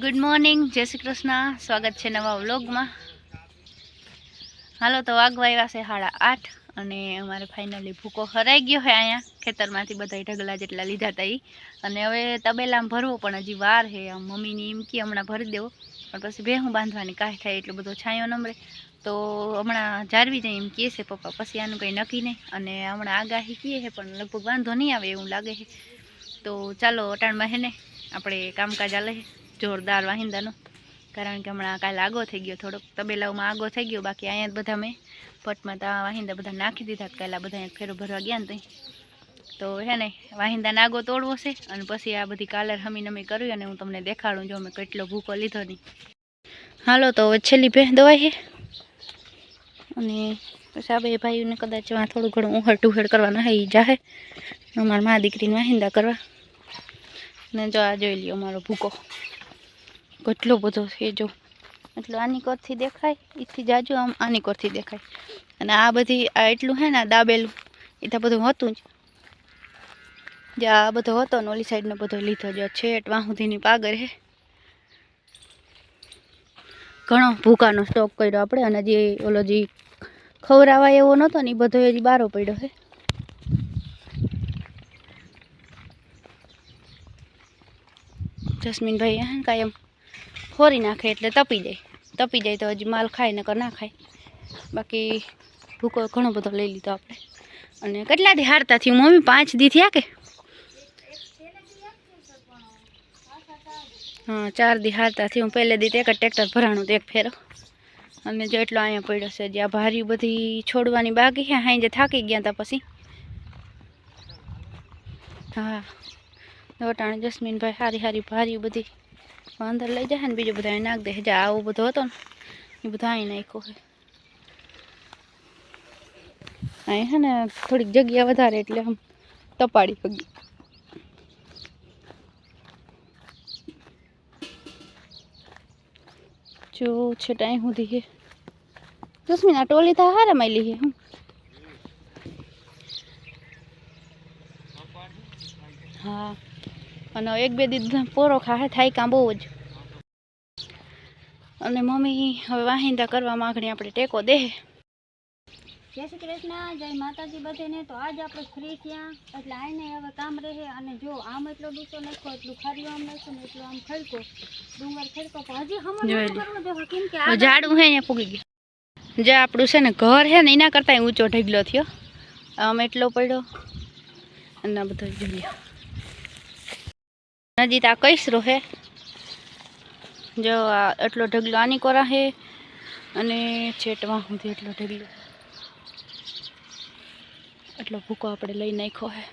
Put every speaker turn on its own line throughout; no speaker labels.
Good morning जय श्री कृष्ण। स्वागत है नवा व्लॉग में। हालो तो वागवा आव्या छे 8:30 अने अमारे फाइनली भूको हराई गयो है। अहींया खेतरमांथी बधाय ढगला जेटला लीधा था ई अने हवे तबेलामां भरवो पण हजी वार है। मम्मीनी एम के हमणां भरी देवो पण पछी भेहूं बांधवानी काई थाय एटलो बधो छायो नमरे तो हमणां जारवी जाय एम कहे छे पप्पा। पछी आनुं कंई नक्की नहीं अने हमणां आगाही कहे है पण लगभग वांधो नहीं आवे एवुं लागे है। तो चालो अटाणमां है ने आपणे कामकाज आले है जोरदार वाहिंदानो, कारण के हमणां काल आगो थई गयो थोड़ोक तबेलामां आगो थई गयो। बाकी अहींया बधा में पटमां ता वाहिंदा बधा नाखी दीधा। काल आ बधा फेरो भरवा गया ने तो है ने वाहिंदाने आगो तोड़वो छे अने पछी आ बधी कालर हमी नमी करवी अने हूँ तमने देखाडुं जो मैं केटलो भूको लीधो नहीं। हालो तो हवे छेल्ली भेह दवाई है अने पछी आ बे भाईओने कदाच आ थोड़ुं घणुं उहड़ टुहड़ करवानुं है ई जाहे अमार मा दीकरीने वाहिंदा करवा। ने जो आ जोई ल्यो मारो भूको કેટલો બધો છે જો, એટલે આની કોરથી દેખાય એથી જાજો આમ આની કોરથી દેખાય અને આ બધી આ એટલું હે ને દાબેલું એ તો બધું હતું જ જે આ બધો હતો ને ઓલી સાઈડનો બધો લીધો જો છેટ વાં સુધીની પાગર હે। ઘણો ભૂકાનો સ્ટોક કર્યો આપણે અને જે ઓલો જે ખવરાવાય એવો નહોતો ને એ બધો હજી બારો પડ્યો છે। જસ્મીન ભાઈ હે કાયમ फोरी नाखे एटले तपी जाए तो हजी माल खाए नकर ना खाए। बाकी भूको घणो बधो लई लीधो आपणे अने केटला दी हारता थी मम्मी 5 दी थया के हाँ 4 दी हारता थी। हूँ पहले दी एक ट्रेक्टर भराणु तो एक फेरो अने जो एटलो अहींया पड्यो छे जे आ भारी बधी छोड़वानी बाकी है। हाई जे थाकी गया था पछी हाँ अटाणे जस्मीन भाई हारी हारी भारी बधी अंदर लई जाए बीजो बधा नाख दे। जा आवो बधो हतो ने ए बधो अहीं नाख्यो है। अहीं है ने थोड़ी जग्या वधारे एटले हम तपाड़ी हगी। जो छटाई हुदी है जस्मीन आ टोली था हारे माइली है हम हाँ अने एक बे दी पोरो खाए थाय का बहु ज अने मम्मी हवे वाहिंदा करवा मागणी आपणे टेको दे।
जय श्री कृष्ण जय माताजी बधाने। तो आज आप फ्री थया एटले आने हवे काम रहे अने जो आम एटलो डूसो नाखो एटलू खारियो आम नाखो ने एटलो आम खड़को डूंगर खड़को पण हजी हमर करवा दे केम के आ
झाड़ू है अहींया पुगी गयो। जे आपणुं छे ने घर है ने एना करतांय ऊंचो ढगलो थयो आम एटलो पड्यो अने आ बधो जोई ल्यो। नजी ता कईसरो है जो आ एटलो ढगलो आनी कोरा है अने छेटवा सुधी एटलो ढगलो एटलो भूको आपणे लई नाख्यो है।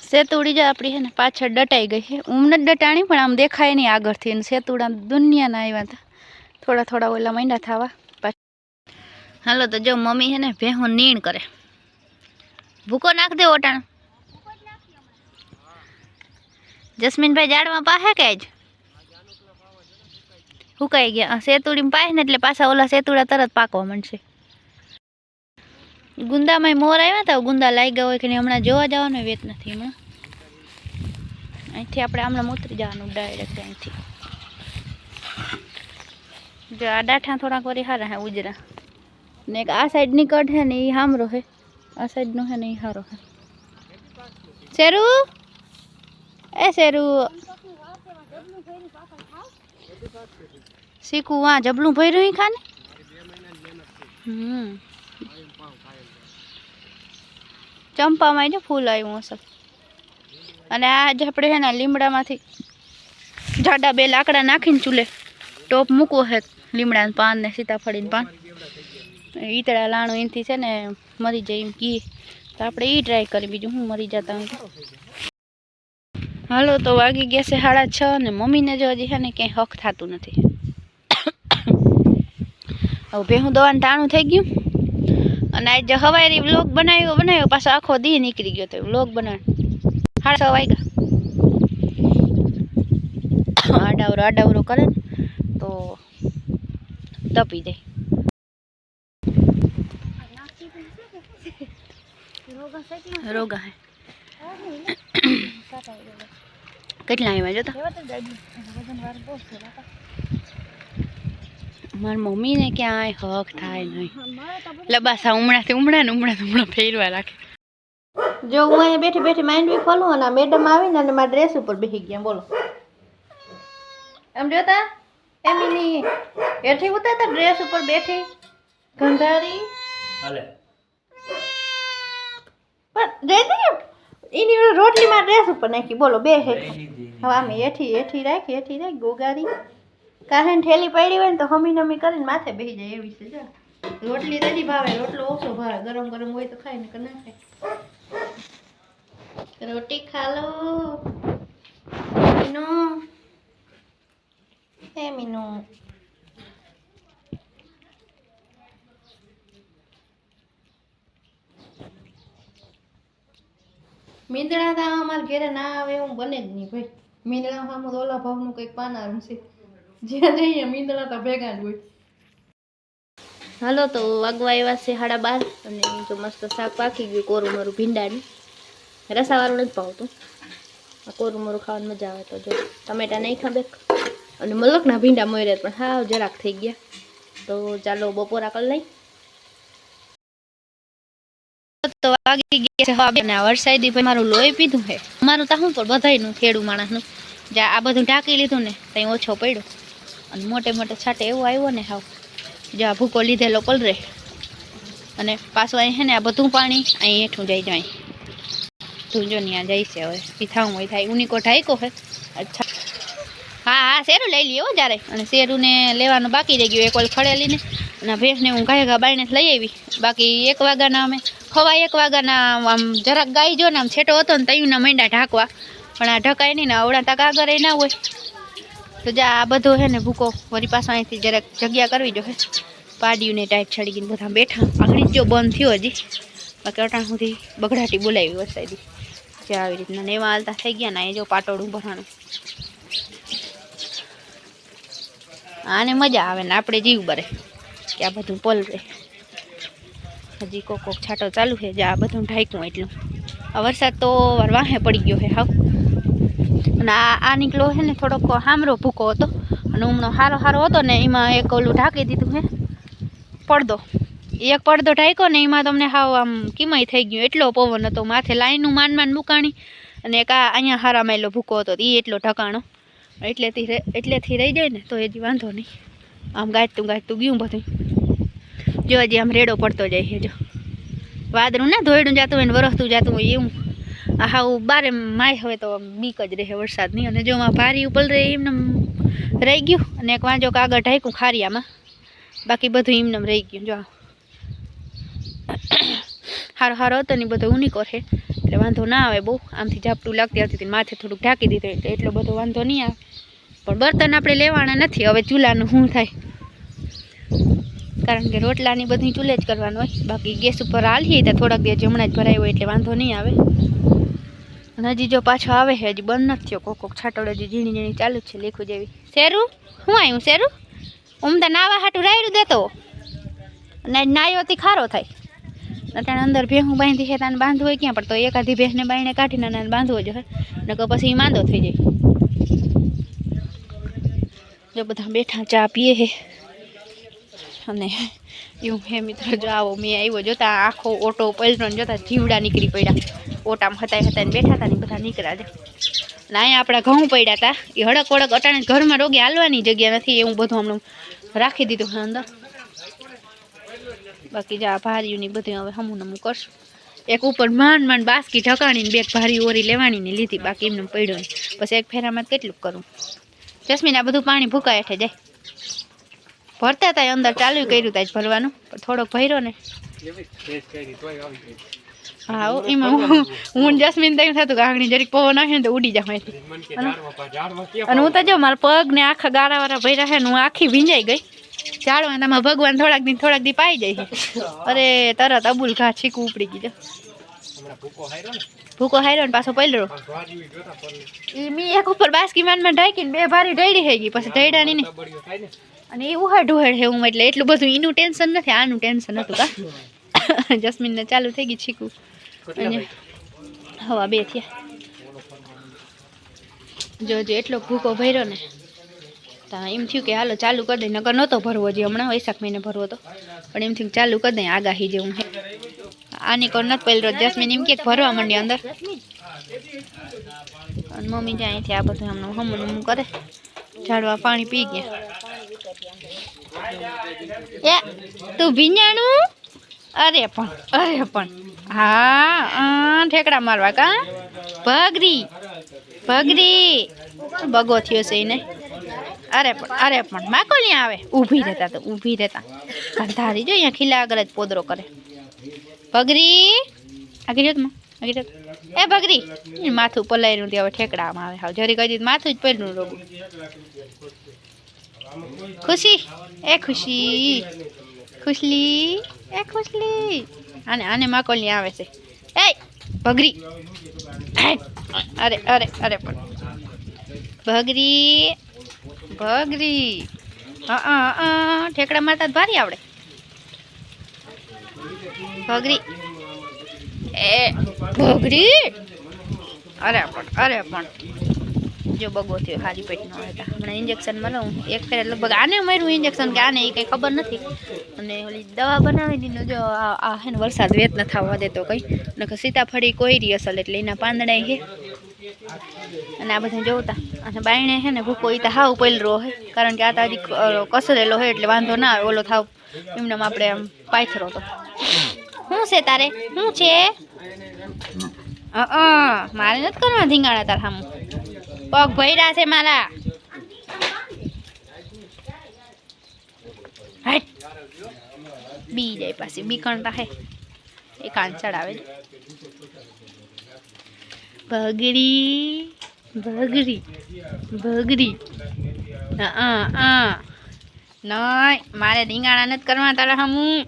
सेतुड़ी जो आपणी है ने पाछळ डटाई गई है। ऊम न डटाणी पण आम देखाय नहीं आगळथी सेतुड़ा दुनियाना आव्या था थोड़ा थोड़ा ओला महीना थवा। हालो तो जो मम्मी है ने भेहूं नीण करे भूको नाख दे ओटाण। जस्मीन भाई झाड़वा पाहे के ज हुकाई गया सेतुड़ी में पाए ने એટલે પાછા ઓલા સેતુડા તરત પાકવા માંડશે। गुंदा में मोर आव्या था गुंदा लाग्या होय के हमणा जोवा जवानो वेत नथी हमणा અહીંથી આપણે આમણે ઉતરી જવાનું ડાયરેક્ટ અહીંથી जो आ डाठा थोड़ा वरी हारा है उजरा ने एक आ साइड नी कट है ने ई हामरो है आ साइड नो है ने ई हारो है। शेरू ए शेरू सीकू वहाँ जबलू भर्યું ही खाने चंपा में जो फूल आव्યું हશે અને आज આપણે है ना લીમડામાંથી જાડા બે લાકડા નાખીને ચૂલે टॉप મૂકવો है લીમડાના પાન ને સીતાફળીના પાન ઈતળા લાણું એનથી છે ને મરી જાય એમ કી તો આપણે ઈ ટ્રાય કરી બીજું હું મરી જતા હોય। હાલો તો વાગી ગયા છે 6:30 ને મમ્મીને જો હજી છે ને ક્યાંય હક થતું નથી। હવે ભેહું દવાનું ટાણું થઈ ગયું અને આજ હવારી વ્લોગ બનાવ્યો પાછો આખો દી નીકળી ગયો તો વ્લોગ બનાવ 6:30 વાગ્યા આડાવરો કરે ને तो तपी जाए। रोगा है કેટલા આવ્યા જોતા
એવા તો ગાડી વજન વાર બહુ છે બાપા.
મારી મમ્મીને ક્યાંય હક થાય નહીં
હા, મારે તો બધું
લબાસા ઉમણાથી ફેરવા રાખે. જો હું અહીંયા બેઠી બેઠી માઇન્ડ બી ખોલું અને મેડમ આવીને અને મારા ડ્રેસ ઉપર બેસી ગયા બોલો એમ જોતા એમની એઠી ઉતારતા ડ્રેસ ઉપર બેઠી ગંધારી પણ જઈ એની રોટલી માં ડ્રેસ ઉપર નાખી બોલો બે હે હવે આમે એઠી રાખી ગોગારી કાહે ઠેલી પડી હોય ને તો હમી નમી કરીને માથે બેસી જાય એવી છે જો રોટલી રેડી ભાવે રોટલો ઓછો ભાવે ગરમ ગરમ હોય તો ખાય ને કે ના ખાય રોટી ખા લો મીનુ હે મીનુ મીંદડા તો અમારા ઘરે ના આવે એવું બને જ નહીં ભાઈ મીંદડા સામે ઓલા ભાવનું કંઈક પાનારું છે જ્યાં જઈએ મીંદડા તો ભેગા જ હોય. હાલો તો વાગવા આવ્યા છે 12:30 અને જો મસ્ત શાક પાકી ગયું કોરું મારું ભીંડાનું રસાવાળું નથી ભાવતું આ કોરું મારું ખાવાની મજા આવે તો જો ટમેટા નહીં ખાબે અને મલકના ભીંડા મોર્યા પણ હાવ જરાક થઈ ગયા તો ચાલો બપોરા કરી લઈ. તો વાગી ગયા છે અને વરસાદી ભાઈ મારું લોહી પીધું છે અમારું તો શું પણ બધાયનું ખેડૂ માણસનું જ્યાં આ બધું ઢાંકી લીધું ને ત્યાં ઓછો પડ્યો અને મોટે મોટે છાંટે એવો આવ્યો ને હાવ જ્યાં ભૂકો લીધેલો પલરે અને પાછું અહીં છે ને આ બધું પાણી અહીં હેઠું જાય તું જો ત્યાં જાય છે હવે પીથાવું હોય થાય ઉનીકો ઢાઈકો હે અચ્છા હા શેરું લઈ લઈએ હો જ્યારે અને શેરુંને લેવાનું બાકી રહી ગયું એક ઓલ ખડેલીને અને ભેંસને હું ઘાય બાઈને લઈ આવી બાકી 1 વાગ્યાના અમે ખવા 1 વાગ્યાના આમ જરાક ગાઈ જો ને આમ છેટો હતો ને તયુંના માંડા ઢાંકવા પણ આ ઢકાય નહીં ને આવડા તક આગળ ના હોય તો જા આ બધો હે ને ભૂકો વળી પાછો અહીંથી જરાક જગ્યા કરવી જો હે પાડ્યું ને ટાઈટ છડી ગઈને બધા બેઠા આગળ જો બંધ થયો હજી બાકી અટાણ સુધી બગડાટી બોલાવી વરસાદી જે આવી રીતના નેવા હાલતા થઈ ગયા ને એ જો પાટોડું ભરાણું આને મજા આવે ને આપણે જીવ બરે કે આ બધું પલરે હજી કોક છાંટો ચાલુ છે જે આ બધું ઢાંક્યું એટલું આ વરસાદ તો વાહે પડી ગયો છે હાવ અને આ નીકળો છે ને થોડોક હામરો ભૂકો હતો અને હમણો હારો હતો ને એમાં એક ઓલું ઢાંકી દીધું છે પડદો એક પડદો ઢાંક્યો ને એમાં તમને હાવ આમ કિમાઈ થઈ ગયું એટલો પવન હતો માથે લાઈનનું માન મુકાણી અને એક આ અહીંયા હારા માયલો ભૂકો હતો એ એટલો ઢકાણો એટલેથી રહી જાય ને તો હજી વાંધો નહીં આમ ગાજતું ગયું બધું જો હજી આમ રેડો પડતો જાય છે જો વાદળું ને ધોયડું જતું હોય ને વરસતું જતું હોય એવું આ હાવ બારે માય હવે તો બીક જ રહે વરસાદની અને જો માં ભારી ઉપર એમને રહી ગયું અને એક વાંજો આગળ ઢાંક્યું ખારિયામાં બાકી બધું એમને રહી ગયું જો હારો હતો ને બધો ઉનીકો છે એટલે વાંધો ના આવે બહુ આમથી ઝાપટું લાગતી હતી માથે થોડુંક ઢાંકી દીધું એટલે એટલો બધો વાંધો નહીં આવે પણ બર્તન આપણે લેવાના નથી હવે ચૂલાનું શું થાય કારણ કે રોટલાની બધી ચૂલે જ કરવાનું હોય બાકી ગેસ ઉપર હાલીએ તો થોડાક દિવસ હમણાં જ ભરાય હોય એટલે વાંધો નહીં આવે અને હજી જો પાછો આવે છે હજી બંધ નથી થયો કોક છાટોડ હજી ઝીણી ચાલુ જ છે લેખું જેવી શેરું શું આવ્યું શેરું ઉમદા નાવા હાટું રાયડું દેતો અને નાયોથી ખારો થાય અટાણે અંદર ભેહું બાંધી છે તાને બાંધવું હોય ક્યાં પણ તો એકાદી ભેંસને બાઈને કાઢીને નાને બાંધવો જોઈએ નકર પછી માંદો થઈ જાય જો બધા બેઠા ચા પીએ છે અને એવું હે મિત્રો જો આવો મેં આવ્યો જોતા આખો ઓટો પલટો જોતા જીવડા નીકળી પડ્યા ઓટામાં હતા ને બેઠા હતા ને બધા નીકળ્યા છે અને અહીંયા આપણા ઘઉં પડ્યા હતા એ હડક વડક અટાણે ઘરમાં રોગે હાલવાની જગ્યા નથી એવું બધું હમણાં રાખી દીધું અંદર બાકી જા ભારીઓની બધી હવે હમું નમું કરશું એક ઉપર માંડ બાસકી ઢકાણીને બે ભારી ઓરી લેવાની ને લીધી બાકી એમને પડ્યો ને પછી એક ફેરામાં કેટલું કરું જસ્મીન આ બધું પાણી ભૂકાય હેઠે જાય ભરતા હતા અંદર ચાલુ કર્યું હતા જ ભરવાનું પણ થોડોક ભર્યો ને હા એમાં હું જસ્મીન તેમ થતું કે આગળ જરીક પવન આવશે ને તો ઉડી જાય અને હું તો જો મારા પગ ને આખા ગાળાવાળા ભર્યા છે ને હું આખી ભીંજાઈ ગઈ ઝાડવાનામાં ભગવાન થોડાક દી પાઈ જાય અરે તરત અબુલ ઘા છીકું ઉપડી ગયું ભૂકો હાર્યો ને પાછો પલરો મી એક ઉપર બાસ્કી માનમાં ઢાંકીને બે ભારી ઢળી થઈ ગઈ પછી ઢળ્યાની ને અને એ ઉહાડ ઉહાડ છે હું એટલે એટલું બધું એનું ટેન્શન નથી આનું ટેન્શન હતું કા જસ્મીનને ચાલુ થઈ ગઈ છીકું અને હવા બે થયા જો એટલો ભૂકો ભર્યો ને તો એમ થયું કે હાલો ચાલુ કરી દઈ, નકર નહોતો ભરવો જે હમણાં વૈશાખ મહિને ભરવો હતો, પણ એમ થયું ચાલુ કરી દઈ આગાહી જેવું છે. આની કોણ નથી પહેલો જસ્મીન એમ કે ભરવા માંડી અંદર, અને મમ્મી ત્યાં અહીંથી આ બધું હમણાં હમું કરે, ઝાડવા પાણી પી ગયા. એ તું ભીંજાણું? અરે પણ હા ઠેકડા મારવા કા ભગરી બગો થયો છે એને. અરે પણ માકોલી આવે ઊભી રહેતા ધારી જો અહીંયા ખીલા આગળ જ પોદરો કરે. ભગરી આગળ એ ભગરી માથું પલાયરું તે હવે ઠેકડામાં આવે. હાવ જરી કહી દીધું માથું જ પહેલું રોગું. ખુશી આને માકોલી આવે છે. એ ભગરી અરે પણ ભગરી ઠેકડા મારતા ભારી આવડે. ભગરી અરે પણ જો બગો થયો હારી પેટનો હતા. હમણાં ઇન્જેક્શન મળું એક ફેર લગભગ આને માર્યું ઇન્જેક્શન કે આને એ કંઈ ખબર નથી, અને ઓલી દવા બનાવી દીધું. જો આ હે ને વરસાદ વેત ન થવા દેતો કંઈ, નકર સીતાફળી કોઈરી અસલ એટલે એના પાંદડા છે. અને આ બધું જોતા અને બાયણે છે ને ભૂકો એ તો હાવ પહેલો હે, કારણ કે આ તારી કસરેલો હોય એટલે વાંધો ના આવે. ઓલો થાવ એમને આપણે આમ પાથરો તો શું છે તારે શું છે? મારે નથી કરવા ધીંગાણા તાર સામું, પગ ભર્યા છે મારા. બી જાય પાછી બીકણતા હે એ કાન ચડાવે. ભગરી નય મારે ધીંગાણા નથી કરવા તારા સામું.